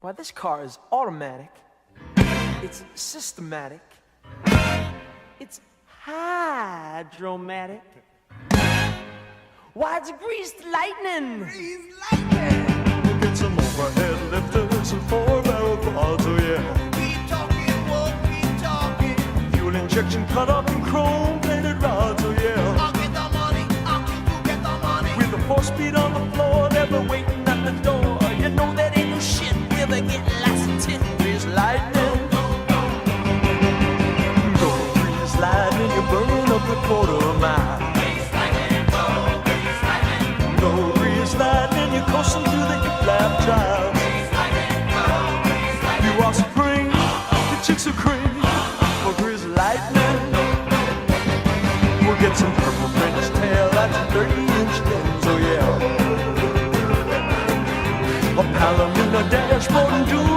Why, this car is automatic. It's systematic. It's hydromatic. Why, it's greased lightning. Greased lightning. We'll get some overhead lifters and 4-barrel quads, oh yeah. Keep talking, whoa, keep talking. Fuel injection cut up in chrome-plated rods, oh yeah. I'll get the money, I'll get the money. With the 4-speed on the floor, never waiting at the door. You know that ain't no shit. We'll be getting lots of tit. Greased lightning. Go grease lightning, you're burning up the quarter-mile. Go grease lightning, you're coasting through the hip-lap drive. You are spring, the chicks are cream. For grease lightning, we'll get some purple French tail lights and 30-inch rims, oh yeah. A Palomino dashboard and dual